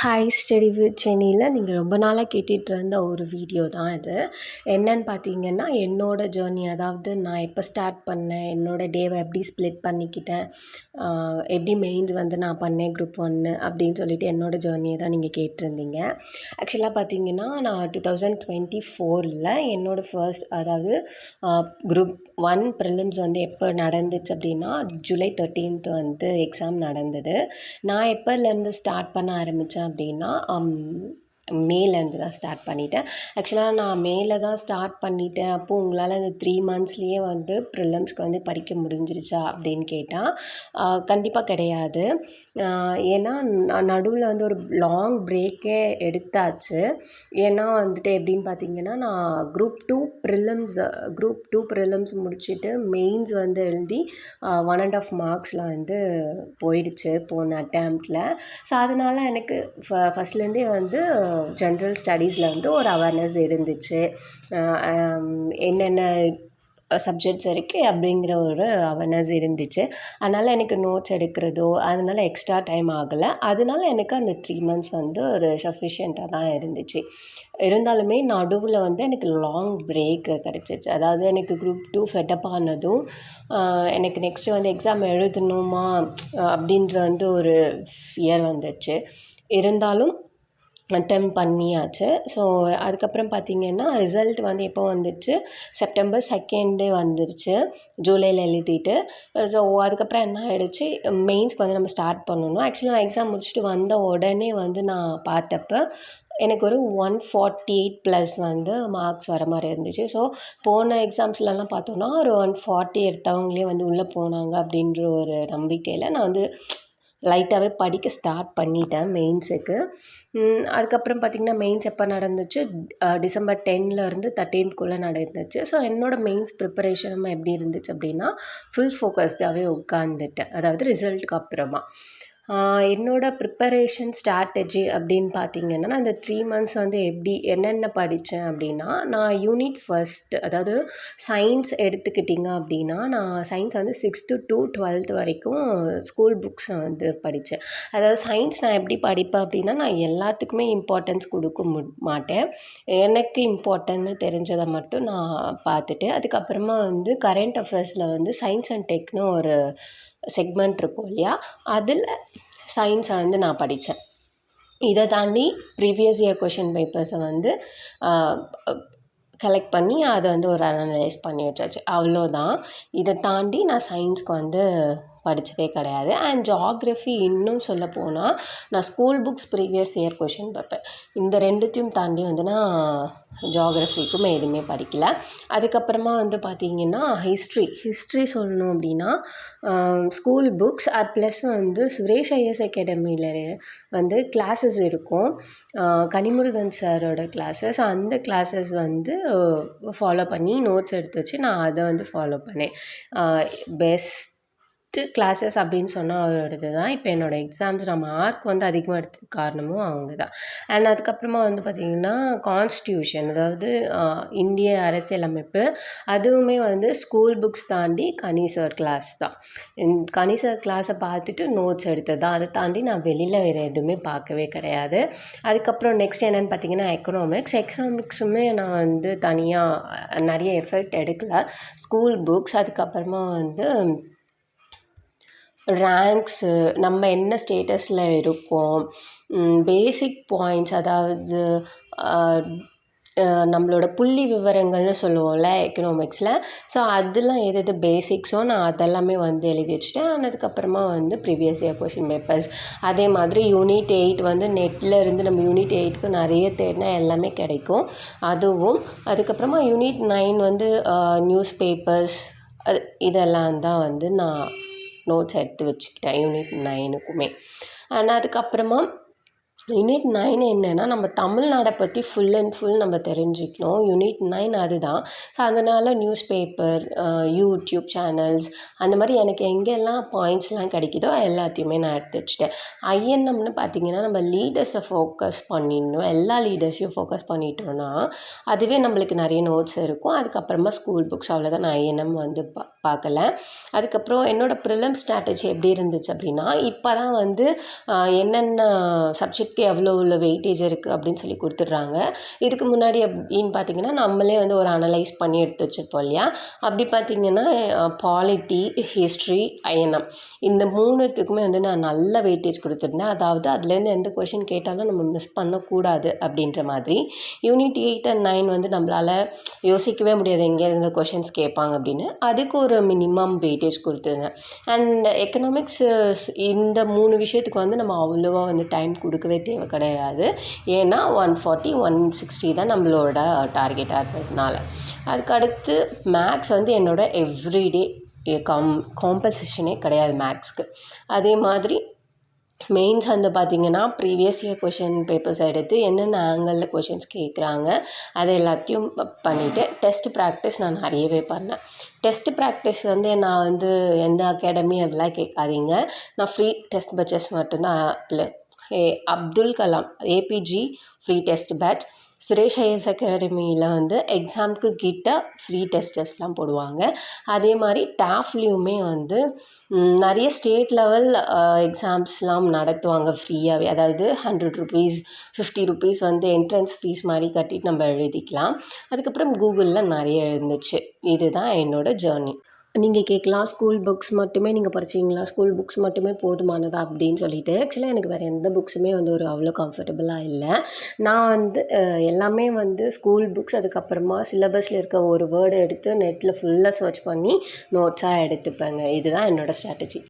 Hi study with சென்னையில் நீங்கள் ரொம்ப நாளாக கேட்டுட்டு இருந்த ஒரு வீடியோ தான் இது. என்னன்னு பார்த்தீங்கன்னா, என்னோடய ஜேர்னி, அதாவது நான் எப்போ ஸ்டார்ட் பண்ணேன், என்னோடய டேவை எப்படி ஸ்ப்ளிட் பண்ணிக்கிட்டேன், எப்படி மெயின்ஸ் வந்து நான் பண்ணேன் குரூப் 1 அப்படின்னு சொல்லிட்டு என்னோடய ஜேர்னியை தான் நீங்கள் கேட்டிருந்தீங்க. ஆக்சுவலாக பார்த்தீங்கன்னா, நான் 2024 என்னோடய ஃபர்ஸ்ட், அதாவது குரூப் 1 ப்ரிலிம்ஸ் வந்து எப்போ நடந்துச்சு அப்படின்னா, ஜூலை 13th வந்து எக்ஸாம் நடந்தது. நான் எப்போலேருந்து ஸ்டார்ட் பண்ண ஆரம்பித்தேன் அப்படின்னா, மேலேருந்து தான் ஸ்டார்ட் பண்ணிட்டேன். ஆக்சுவலாக நான் மேல தான் ஸ்டார்ட் பண்ணிட்டேன். அப்போது உங்களால் இந்த 3 monthsலேயே வந்து ப்ரிலிம்ஸ்க்கு வந்து படிக்க முடிஞ்சிருச்சா அப்படின்னு கேட்டால் கண்டிப்பாக கிடையாது. ஏன்னா நடுவில் வந்து ஒரு லாங் பிரேக்கே எடுத்தாச்சு. ஏன்னா வந்துட்டு எப்படின்னு பார்த்தீங்கன்னா, நான் குரூப் 2 ப்ரிலிம்ஸ் முடிச்சுட்டு மெயின்ஸ் வந்து எழுதி 1.5 marksல வந்து போயிடுச்சு போன அட்டெம்ப்டில். ஸோ அதனால் எனக்கு ஃபஸ்ட்லேருந்தே வந்து ஜென்ரல் ஸ்டடீஸில் வந்து ஒரு அவேர்னஸ் இருந்துச்சு. என்னென்ன சப்ஜெக்ட்ஸ் இருக்குது அப்படிங்கிற ஒரு அவேர்னஸ் இருந்துச்சு. அதனால் எனக்கு நோட்ஸ் எடுக்கிறதோ அதனால் எக்ஸ்ட்ரா டைம் ஆகலை. அதனால எனக்கு அந்த 3 months வந்து ஒரு சஃபிஷியண்ட்டாக தான் இருந்துச்சு. இருந்தாலுமே நடுவில் வந்து எனக்கு லாங் பிரேக் கிடச்சிச்சு. அதாவது எனக்கு குரூப் 2 ஃபெட்டப் ஆனதும் எனக்கு நெக்ஸ்ட்டு வந்து எக்ஸாம் எழுதணுமா அப்படின்ற வந்து ஒரு ஃபியர் வந்துச்சு. இருந்தாலும் அட்டெம்ப்ட் பண்ணியாச்சு. ஸோ அதுக்கப்புறம் பார்த்திங்கன்னா, ரிசல்ட் வந்து எப்போ வந்துடுச்சு, செப்டம்பர் 2 வந்துருச்சு, ஜூலையில் எழுதிட்டு. ஸோ அதுக்கப்புறம் என்ன ஆகிடுச்சு, மெயின்ஸ்க்கு வந்து நம்ம ஸ்டார்ட் பண்ணணும். ஆக்சுவலாக நான் எக்ஸாம் முடிச்சுட்டு வந்த உடனே வந்து நான் பார்த்தப்ப எனக்கு ஒரு 148+ வந்து மார்க்ஸ் வர மாதிரி இருந்துச்சு. ஸோ போன எக்ஸாம்ஸ்லலாம் பார்த்தோன்னா ஒரு 140 எடுத்தவங்களே வந்து உள்ளே போனாங்க அப்படின்ற ஒரு நம்பிக்கையில் நான் வந்து லைட்டாகவே படிக்க ஸ்டார்ட் பண்ணிட்டேன் மெயின்ஸுக்கு. அதுக்கப்புறம் பார்த்திங்கன்னா, மெயின்ஸ் எப்போ நடந்துச்சு, டிசம்பர் 10லேருந்து 13க்குள்ளே நடந்துச்சு. ஸோ என்னோடய மெயின்ஸ் ப்ரிப்பரேஷனும் எப்படி இருந்துச்சு அப்படின்னா, ஃபுல் ஃபோக்கஸ்டாகவே உட்காந்துட்டேன். அதாவது ரிசல்ட்டுக்கு அப்புறமா என்னோடய ப்ரிப்பரேஷன் ஸ்ட்ராட்டஜி அப்படின்னு பார்த்திங்கன்னா, நான் இந்த 3 months வந்து என்னென்ன படித்தேன் அப்படின்னா, நான் யூனிட் ஃபர்ஸ்ட், அதாவது சயின்ஸ் எடுத்துக்கிட்டிங்க அப்படின்னா, நான் சயின்ஸ் வந்து 6th to 12th வரைக்கும் ஸ்கூல் புக்ஸை வந்து படித்தேன். அதாவது சயின்ஸ் நான் எப்படி படிப்பேன் அப்படின்னா, நான் எல்லாத்துக்குமே இம்பார்ட்டன்ஸ் கொடுக்க மாட்டேன். எனக்கு இம்பார்ட்டன்னு தெரிஞ்சதை மட்டும் நான் பார்த்துட்டு, அதுக்கப்புறமா வந்து கரண்ட் அஃபேர்ஸில் வந்து சயின்ஸ் அண்ட் டெக்னு ஒரு செக்மெண்ட் இருக்கும் இல்லையா, அதில் சயின்ஸை வந்து நான் படித்தேன். இதை தாண்டி ப்ரீவியஸ் இயர் கொஷின் பேப்பர்ஸை வந்து கலெக்ட் பண்ணி அதை வந்து ஒரு அனலைஸ் பண்ணி வச்சாச்சு, அவ்வளோதான். இதை தாண்டி நான் சயின்ஸ்க்கு வந்து படித்ததே கிடையாது. அண்ட் ஜியாகிரஃபி இன்னும் சொல்லப்போனால், நான் school books previous year question paper இந்த ரெண்டுத்தையும் தாண்டி வந்து நான் ஜியாகிரஃபிக்குமே எதுவுமே படிக்கல. அதுக்கப்புறமா வந்து பார்த்திங்கன்னா, ஹிஸ்ட்ரி சொல்லணும் அப்படின்னா, ஸ்கூல் புக்ஸ் ப்ளஸ் வந்து சுரேஷ் ஐஎஸ் அகாடமியில் வந்து கிளாஸஸ் இருக்கும், கனிமுருகன் சாரோட கிளாஸஸ். அந்த கிளாஸஸ் வந்து ஃபாலோ பண்ணி நோட்ஸ் எடுத்து வச்சு நான் அதை வந்து ஃபாலோ பண்ணேன். பெஸ்ட் கிளாஸஸ் அப்படின்னு சொன்னால் அவரோடது தான். இப்போ என்னோடய எக்ஸாம்ஸ் நான் மார்க் வந்து அதிகமாக எடுத்ததுக்கு காரணமும் அவங்க தான். அண்ட் அதுக்கப்புறமா வந்து பார்த்திங்கன்னா, கான்ஸ்டியூஷன், அதாவது இந்திய அரசியலமைப்பு, அதுவுமே வந்து ஸ்கூல் புக்ஸ் தாண்டி கனி சார் கிளாஸ் தான். கனி சார் கிளாஸை பார்த்துட்டு நோட்ஸ் எடுத்தது தான். அதை தாண்டி நான் வெளியில் வேறு எதுவுமே பார்க்கவே கிடையாது. அதுக்கப்புறம் நெக்ஸ்ட் என்னென்னு பார்த்திங்கன்னா, எக்கனாமிக்ஸுமே நான் வந்து தனியாக நிறைய எஃபர்ட் எடுக்கலை. ஸ்கூல் புக்ஸ், அதுக்கப்புறமா வந்து ரேங்க்ஸு, நம்ம என்ன ஸ்டேட்டஸில் இருக்கோம், பேசிக் பாயிண்ட்ஸ், அதாவது நம்மளோட புள்ளி விவரங்கள்னு சொல்லுவோம்ல எக்கனாமிக்ஸில். ஸோ அதெல்லாம் எது பேசிக்ஸோ நான் அதெல்லாமே வந்து எழுதி வச்சுட்டேன். அதுக்கப்புறமா வந்து ப்ரீவியஸ் இயர் கொஷின் பேப்பர்ஸ், அதே மாதிரி யூனிட் 8 வந்து நெட்டில் இருந்து நம்ம யூனிட் 8க்கு நிறைய தேடினா எல்லாமே கிடைக்கும், அதுவும். அதுக்கப்புறமா யூனிட் 9 வந்து நியூஸ் பேப்பர்ஸ், இதெல்லாம் தான் வந்து நான் நோட்ஸ் எடுத்து வச்சுக்கிட்டேன் யூனிட் 9க்குமே. ஆனால் அதுக்கப்புறமா யூனிட் 9 என்னென்னா, நம்ம தமிழ்நாடை பற்றி ஃபுல் அண்ட் ஃபுல் நம்ம தெரிஞ்சுக்கணும். யூனிட் 9 அதுதான். ஸோ அதனால் நியூஸ் பேப்பர், யூடியூப் சேனல்ஸ், அந்த மாதிரி எனக்கு எங்கெல்லாம் பாயிண்ட்ஸ்லாம் கிடைக்குதோ எல்லாத்தையுமே நான் எடுத்து வச்சுட்டேன். ஐஎன்எம்னு பார்த்திங்கன்னா, நம்ம லீடர்ஸை ஃபோக்கஸ் பண்ணிடணும். எல்லா லீடர்ஸையும் ஃபோக்கஸ் பண்ணிட்டோன்னா அதுவே நம்மளுக்கு நிறைய நோட்ஸ் இருக்கும். அதுக்கப்புறமா ஸ்கூல் புக்ஸ், அவ்வளோதான். நான் ஐஎன்எம் வந்து பார்க்கல. அதுக்கப்புறம் என்னோடய ப்ரிலிம் ஸ்ட்ராட்டஜி எப்படி இருந்துச்சு அப்படின்னா, இப்போ தான் வந்து என்னென்ன சப்ஜெக்ட் சப்ஜெக்ட்க்கு எவ்வளோ உள்ள வெயிட்டேஜ் இருக்குது அப்படின்னு சொல்லி கொடுத்துட்றாங்க. இதுக்கு முன்னாடி அப்படின்னு பார்த்திங்கன்னா நம்மளே வந்து ஒரு அனலைஸ் பண்ணி எடுத்து வச்சுருப்போம் இல்லையா? அப்படி பார்த்திங்கன்னா பாலிட்டி, ஹிஸ்ட்ரி, ஐஎன்எம் இந்த 3த்துக்குமே வந்து நான் நல்ல வெயிட்டேஜ் கொடுத்துருந்தேன். அதாவது அதுலேருந்து எந்த கொஷின் கேட்டாலும் நம்ம மிஸ் பண்ணக்கூடாது அப்படின்ற மாதிரி. யூனிட் 8 அண்ட் 9 வந்து நம்மளால் யோசிக்கவே முடியாது எங்கேருந்து கொஷின்ஸ் கேட்பாங்க அப்படின்னு. அதுக்கு ஒரு மினிமம் வெயிட்டேஜ் கொடுத்துருந்தேன். அண்ட் எக்கனாமிக்ஸ் இந்த 3 விஷயத்துக்கு வந்து நம்ம அவ்வளோவா வந்து டைம் கொடுக்கவே தேவை கிடையாது. ஏன்னா 140, 160 தான் நம்மளோட டார்கெட்டாக இருந்ததுனால. அதுக்கடுத்து மேக்ஸ் வந்து என்னோட எவ்ரிடே காம்பசிஷனே கிடையாது மேக்ஸ்க்கு. அதே மாதிரி மெயின்ஸ் வந்து பார்த்திங்கன்னா ப்ரீவியஸ் இயர் கொஷின் பேப்பர்ஸ் எடுத்து என்னென்ன ஆங்கிளில் கொஷின்ஸ் கேட்குறாங்க அதை எல்லாத்தையும் பண்ணிவிட்டு டெஸ்ட் ப்ராக்டிஸ் நான் நிறையவே பண்ணேன். டெஸ்ட் ப்ராக்டிஸ் வந்து நான் வந்து எந்த அகாடமி அதெல்லாம் கேட்காதீங்க. நான் ஃப்ரீ டெஸ்ட் பேட்சஸ் மட்டும்தான் Abdul Kalam APJ free test batch, Suresh IAS அகாடமியில் வந்து எக்ஸாமுக்கு கிட்ட ஃப்ரீ டெஸ்டஸ்லாம் போடுவாங்க. அதே மாதிரி டாஃப்லேயுமே வந்து நிறைய ஸ்டேட் லெவல் எக்ஸாம்ஸ்லாம் நடத்துவாங்க ஃப்ரீயாகவே. அதாவது ₹100, ₹50 வந்து என்ட்ரன்ஸ் ஃபீஸ் மாதிரி கட்டிட்டு நம்ம எழுதிக்கலாம். அதுக்கப்புறம் கூகுளில் நிறைய இருந்துச்சு. இதுதான் என்னோடய ஜேர்னி. நீங்கள் கேட்கலாம், ஸ்கூல் புக்ஸ் மட்டுமே நீங்கள் படிச்சீங்களா? ஸ்கூல் புக்ஸ் மட்டுமே போதுமானதா அப்படின்னு சொல்லிட்டு. ஆக்சுவலாக எனக்கு வேறு எந்த புக்ஸுமே வந்து ஒரு அவ்வளோ கம்ஃபர்டபுளாக இல்லை. நான் வந்து எல்லாமே வந்து ஸ்கூல் புக்ஸ், அதுக்கப்புறமா சிலபஸில் இருக்க ஒரு வேர்டை எடுத்து நெட்டில் ஃபுல்லாக சர்ச் பண்ணி நோட்ஸாக எடுத்துப்பேங்க. இதுதான் என்னோடய ஸ்ட்ராட்டஜி.